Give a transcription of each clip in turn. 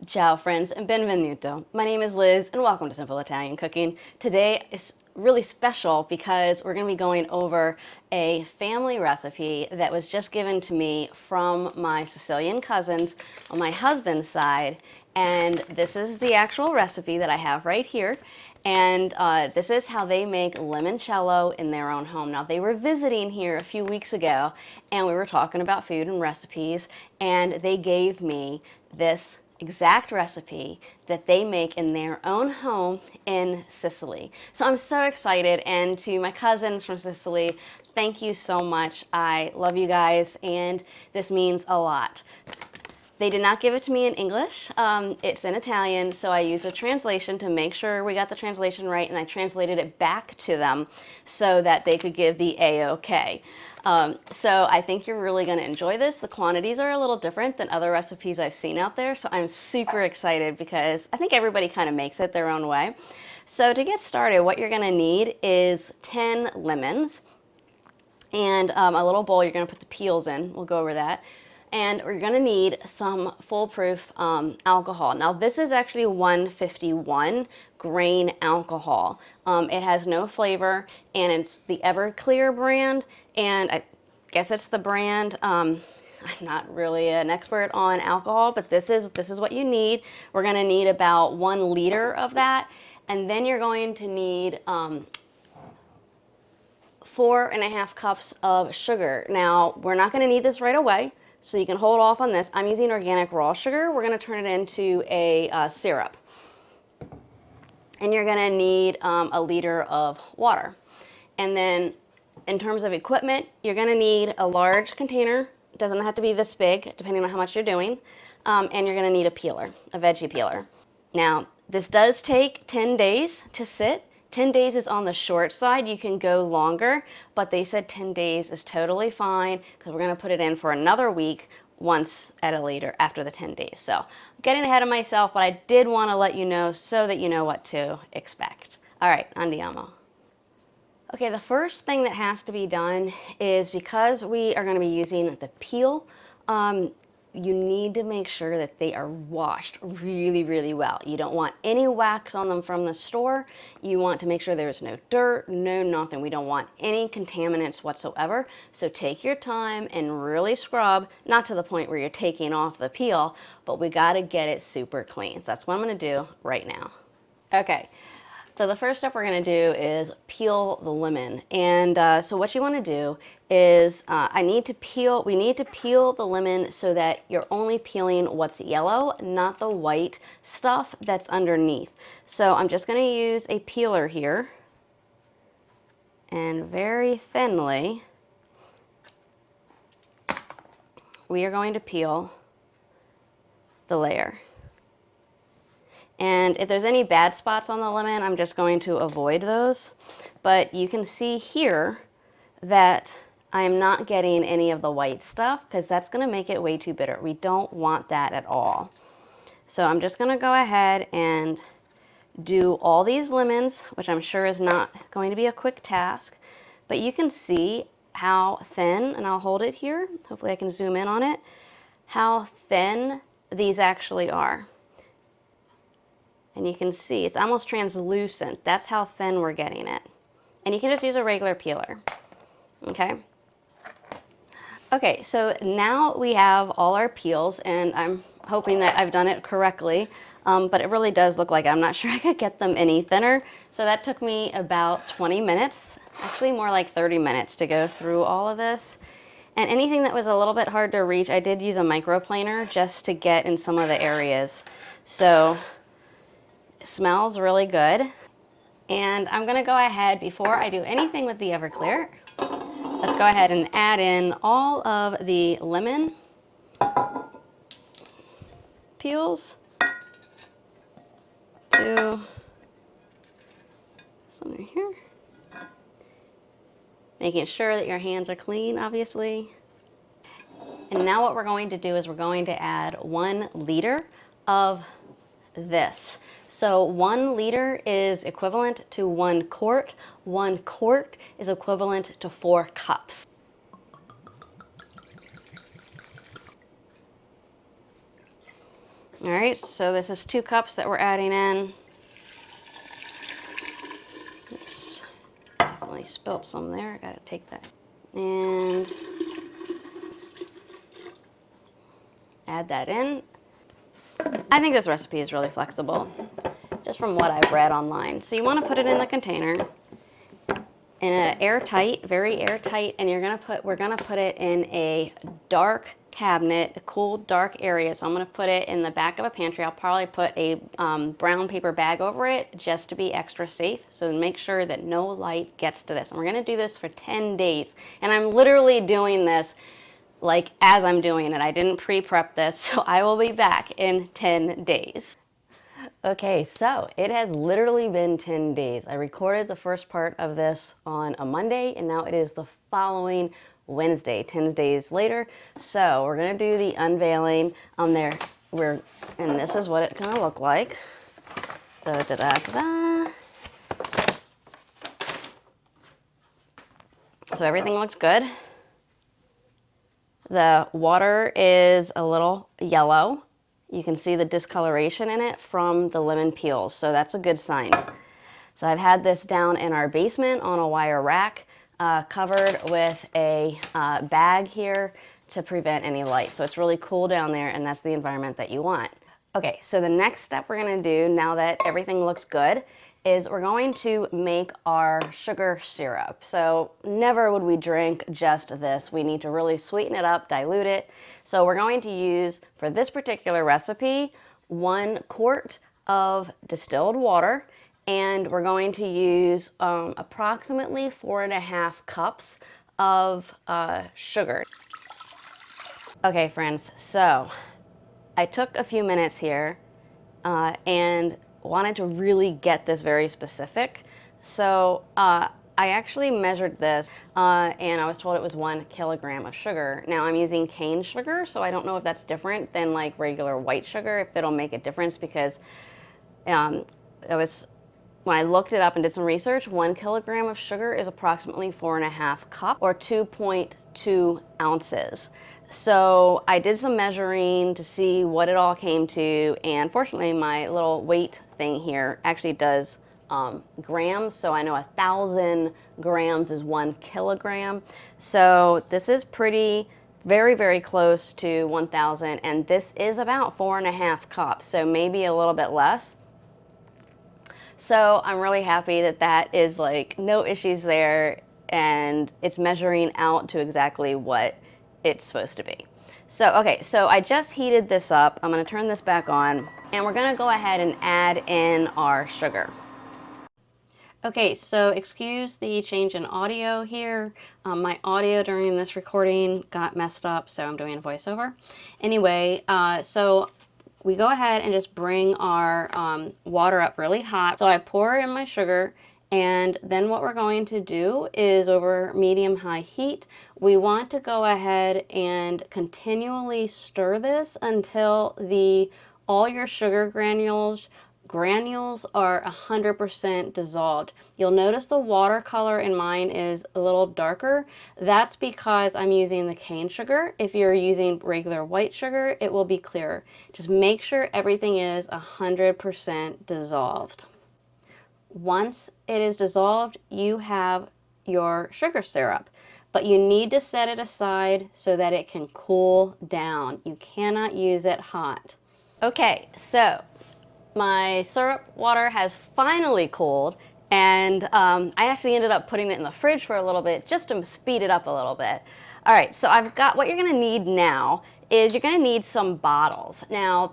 Ciao friends and benvenuto. My name is Liz and welcome to Simple Italian Cooking. Today is really special because we're going to be going over a family recipe that was just given to me from my Sicilian cousins on my husband's side. And this is the actual recipe that I have right here. And this is how they make limoncello in their own home. Now, they were visiting here a few weeks ago and we were talking about food and recipes, and they gave me this exact recipe that they make in their own home in Sicily. So I'm so excited, and to my cousins from Sicily, thank you so much. I love you guys and this means a lot. They did not give it to me in English. It's in Italian, so I used a translation to make sure we got the translation right, and I translated it back to them so that they could give the A-OK. So I think you're really going to enjoy this. The quantities are a little different than other recipes I've seen out there, so I'm super excited because I think everybody kind of makes it their own way. So to get started, what you're going to need is 10 lemons and a little bowl you're going to put the peels in. We'll go over that. And we're going to need some foolproof alcohol. Now this is actually 151 grain alcohol. It has no flavor, and it's the Everclear brand, and I guess it's the brand. I'm not really an expert on alcohol, but this is what you need. We're going to need about 1 liter of that, and then you're going to need 4.5 cups of sugar. Now we're not going to need this right away, so you can hold off on this. I'm using organic raw sugar. We're going to turn it into a syrup. And you're going to need a liter of water. And then in terms of equipment, you're going to need a large container. It doesn't have to be this big, depending on how much you're doing. And you're going to need a peeler, a veggie peeler. Now, this does take 10 days to sit. 10 days is on the short side. You can go longer, but they said 10 days is totally fine because we're going to put it in for another week once at a later after the 10 days. So I'm getting ahead of myself, but I did want to let you know so that you know what to expect. All right, andiamo. Okay, the first thing that has to be done is, because we are going to be using the peel, you need to make sure that they are washed really, really well. You don't want any wax on them from the store. You want to make sure there's no dirt, no nothing. We don't want any contaminants whatsoever. So take your time and really scrub, not to the point where you're taking off the peel, but we got to get it super clean. So that's what I'm going to do right now. Okay. So the first step we're going to do is peel the lemon. And so what you want to do is we need to peel the lemon so that you're only peeling what's yellow, not the white stuff that's underneath. So I'm just going to use a peeler here, and very thinly we are going to peel the layer. And if there's any bad spots on the lemon, I'm just going to avoid those. But you can see here that I am not getting any of the white stuff because that's going to make it way too bitter. We don't want that at all. So I'm just going to go ahead and do all these lemons, which I'm sure is not going to be a quick task. But you can see how thin, and I'll hold it here, hopefully I can zoom in on it, how thin these actually are. And you can see it's almost translucent. That's how thin we're getting it. And you can just use a regular peeler. Okay? Okay, so now we have all our peels, and I'm hoping that I've done it correctly, but it really does look like it. I'm not sure I could get them any thinner. So that took me about 20 minutes, actually more like 30 minutes to go through all of this. And anything that was a little bit hard to reach, I did use a microplaner just to get in some of the areas. So smells really good. And I'm going to go ahead, before I do anything with the Everclear, let's go ahead and add in all of the lemon peels to this one right here. Making sure that your hands are clean, obviously. And now what we're going to do is we're going to add 1 liter of this. So 1 liter is equivalent to 1 quart. 1 quart is equivalent to 4 cups. All right, so this is 2 cups that we're adding in. Oops, definitely spilled some there. I gotta take that. And add that in. I think this recipe is really flexible, just from what I've read online. So you want to put it in the container, in an airtight, very airtight, and we're gonna put it in a dark cabinet, a cool, dark area. So I'm gonna put it in the back of a pantry. I'll probably put a brown paper bag over it just to be extra safe. So make sure that no light gets to this. And we're gonna do this for 10 days. And I'm literally doing this like as I'm doing it. I didn't pre-prep this, so I will be back in 10 days. Okay, so it has literally been 10 days. I recorded the first part of this on a Monday, and now it is the following Wednesday, 10 days later. So we're gonna do the unveiling on there. And this is what it's gonna look like. So da-da-da-da. So everything looks good. The water is a little yellow. You can see the discoloration in it from the lemon peels, so that's a good sign. So I've had this down in our basement on a wire rack, covered with a bag here to prevent any light. So it's really cool down there, and that's the environment that you want. Okay, so the next step we're gonna do, now that everything looks good, is we're going to make our sugar syrup. So never would we drink just this. We need to really sweeten it up, dilute it. So we're going to use, for this particular recipe, 1 quart of distilled water, and we're going to use approximately 4.5 cups of sugar. Okay, friends, so I took a few minutes here and wanted to really get this very specific. So I actually measured this and I was told it was 1 kilogram of sugar. Now I'm using cane sugar, so I don't know if that's different than like regular white sugar, if it'll make a difference, because when I looked it up and did some research, 1 kilogram of sugar is approximately 4.5 cups or 2.2 ounces. So I did some measuring to see what it all came to, and fortunately my little weight thing here actually does grams, so I know 1,000 grams is 1 kilogram. So this is very, very close to 1,000, and this is about 4.5 cups, so maybe a little bit less. So I'm really happy that that is like no issues there, and it's measuring out to exactly what it's supposed to be. So, okay, so I just heated this up. I'm gonna turn this back on, and we're gonna go ahead and add in our sugar. Okay, so excuse the change in audio here. My audio during this recording got messed up, so I'm doing a voiceover. Anyway, so we go ahead and just bring our water up really hot. So I pour in my sugar, and then what we're going to do is, over medium-high heat, we want to go ahead and continually stir this until all your sugar granules are 100% dissolved. You'll notice the watercolor in mine is a little darker. That's because I'm using the cane sugar. If you're using regular white sugar, it will be clearer. Just make sure everything is 100% dissolved. Once it is dissolved, you have your sugar syrup, but you need to set it aside so that it can cool down. You cannot use it hot. Okay, so my syrup water has finally cooled, and I actually ended up putting it in the fridge for a little bit just to speed it up a little bit. All right, so I've got, what you're gonna need now is you're gonna need some bottles. Now,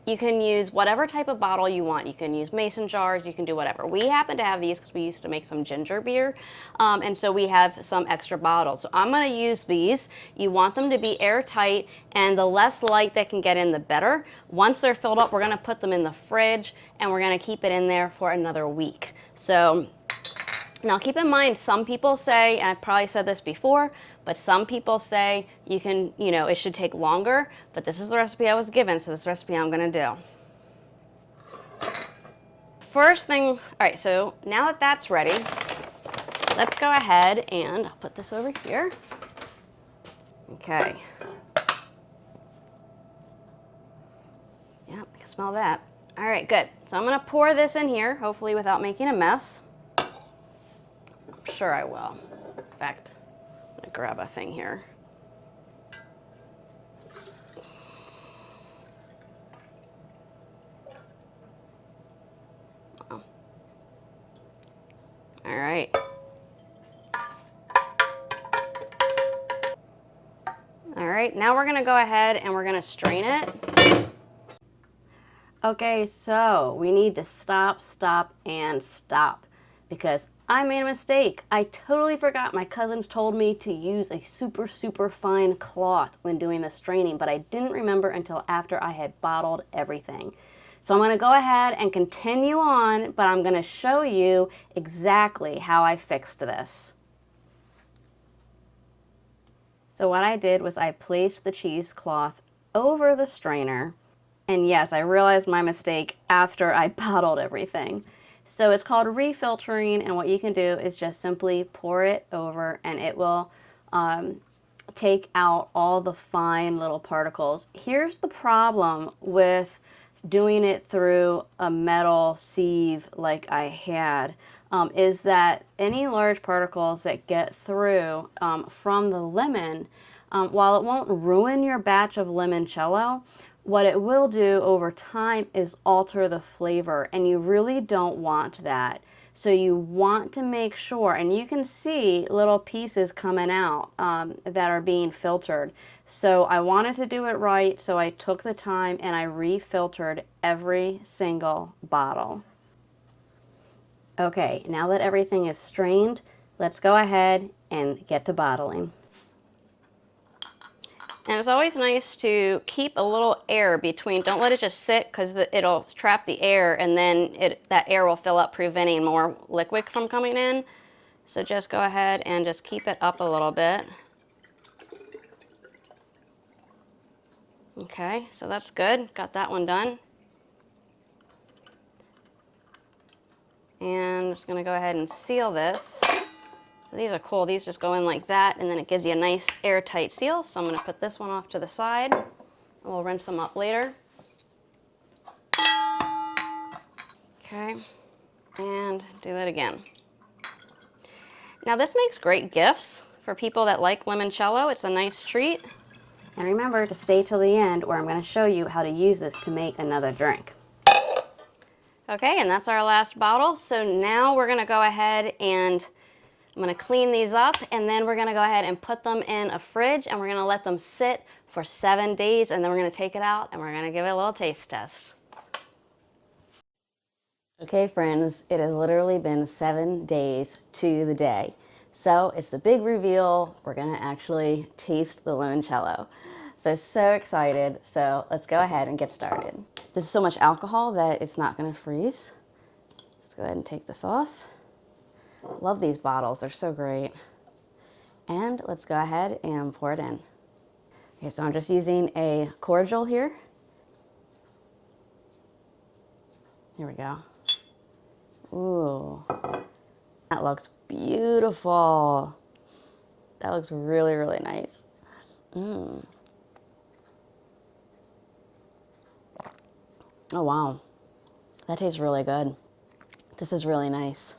you can use whatever type of bottle you want. You can use mason jars, you can do whatever. We happen to have these because we used to make some ginger beer, and so we have some extra bottles. So I'm gonna use these. You want them to be airtight, and the less light that can get in, the better. Once they're filled up, we're gonna put them in the fridge, and we're gonna keep it in there for another week. So now keep in mind, some people say, and I've probably said this before, but some people say you can, it should take longer, but this is the recipe I was given, so this is the recipe I'm gonna do. First thing, all right, so now that that's ready, let's go ahead and I'll put this over here. Okay. Yeah, smell that. All right, good. So I'm gonna pour this in here, hopefully without making a mess. I'm sure I will. In fact, I'm gonna grab a thing here. All right. All right, now we're gonna go ahead and we're gonna strain it. Okay, so we need to stop, and stop because I made a mistake. I totally forgot. My cousins told me to use a super, super fine cloth when doing the straining, but I didn't remember until after I had bottled everything. So I'm gonna go ahead and continue on, but I'm gonna show you exactly how I fixed this. So what I did was I placed the cheesecloth over the strainer. And yes, I realized my mistake after I bottled everything. So it's called refiltering, and what you can do is just simply pour it over and it will take out all the fine little particles. Here's the problem with doing it through a metal sieve like I had, is that any large particles that get through from the lemon, while it won't ruin your batch of limoncello, what it will do over time is alter the flavor, and you really don't want that. So you want to make sure, and you can see little pieces coming out that are being filtered. So I wanted to do it right, so I took the time and I refiltered every single bottle. Okay, now that everything is strained, let's go ahead and get to bottling. And it's always nice to keep a little air between, don't let it just sit because it'll trap the air and then that air will fill up, preventing more liquid from coming in. So just go ahead and just keep it up a little bit. Okay, so that's good. Got that one done. And I'm just gonna go ahead and seal this. So these are cool. These just go in like that, and then it gives you a nice airtight seal. So I'm gonna put this one off to the side. And we'll rinse them up later. Okay, and do it again. Now this makes great gifts for people that like limoncello. It's a nice treat. And remember to stay till the end where I'm gonna show you how to use this to make another drink. Okay, and that's our last bottle. So now we're gonna go ahead and I'm gonna clean these up, and then we're gonna go ahead and put them in a fridge, and we're gonna let them sit for 7 days, and then we're gonna take it out and we're gonna give it a little taste test. Okay friends, it has literally been 7 days to the day. So it's the big reveal. We're gonna actually taste the limoncello. So excited. So let's go ahead and get started. This is so much alcohol that it's not gonna freeze. Let's go ahead and take this off. Love these bottles, they're so great. And let's go ahead and pour it in. Okay, so I'm just using a cordial here. Here we go. Ooh, that looks beautiful. That looks really, really nice. Oh wow, that tastes really good. This is really nice.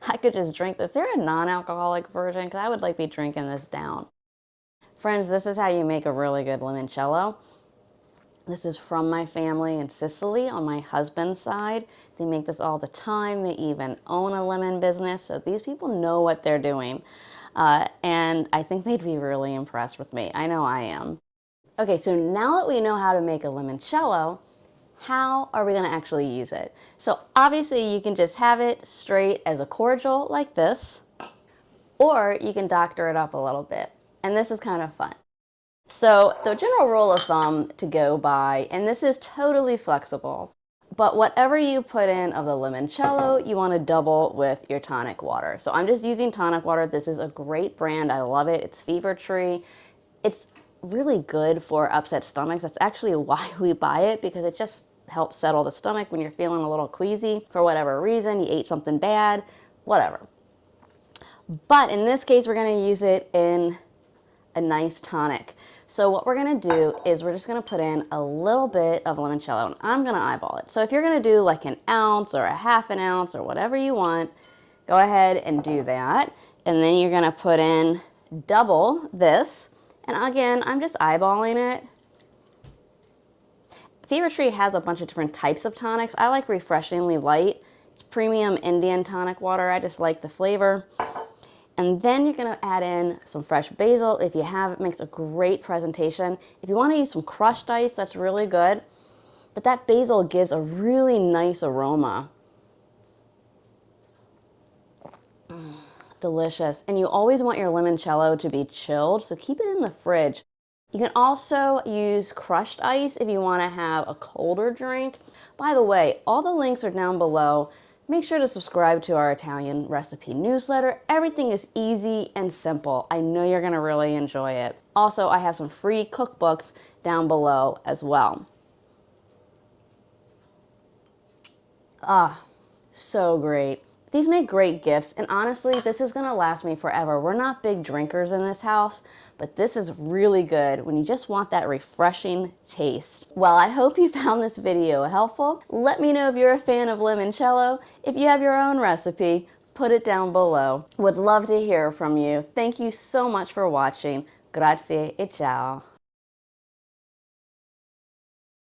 I could just drink this. Is there a non-alcoholic version? Because I would like be drinking this down. Friends, this is how you make a really good limoncello. This is from my family in Sicily on my husband's side. They make this all the time. They even own a lemon business. So these people know what they're doing. And I think they'd be really impressed with me. I know I am. Okay, so now that we know how to make a limoncello, how are we going to actually use it? So obviously you can just have it straight as a cordial like this, or you can doctor it up a little bit. And this is kind of fun. So the general rule of thumb to go by, and this is totally flexible, but whatever you put in of the limoncello, you want to double with your tonic water. So I'm just using tonic water. This is a great brand. I love it. It's Fever Tree. It's really good for upset stomachs. That's actually why we buy it, because it just helps settle the stomach when you're feeling a little queasy for whatever reason. You ate something bad, whatever. But in this case, we're going to use it in a nice tonic. So what we're gonna do is we're just gonna put in a little bit of limoncello, and I'm gonna eyeball it. So if you're gonna do like an ounce or a half an ounce or whatever you want, go ahead and do that. And then you're gonna put in double this. And again, I'm just eyeballing it. Fever Tree has a bunch of different types of tonics. I like Refreshingly Light. It's premium Indian tonic water. I just like the flavor. And then you're gonna add in some fresh basil. If you have, it makes a great presentation. If you wanna use some crushed ice, that's really good. But that basil gives a really nice aroma. Delicious. And you always want your limoncello to be chilled, so keep it in the fridge. You can also use crushed ice if you want to have a colder drink. By the way, all the links are down below. Make sure to subscribe to our Italian recipe newsletter. Everything is easy and simple. I know you're going to really enjoy it. Also, I have some free cookbooks down below as well. Ah, so great. These make great gifts, and honestly, this is gonna last me forever. We're not big drinkers in this house, but this is really good when you just want that refreshing taste. Well, I hope you found this video helpful. Let me know if you're a fan of limoncello. If you have your own recipe, put it down below. Would love to hear from you. Thank you so much for watching. Grazie e ciao.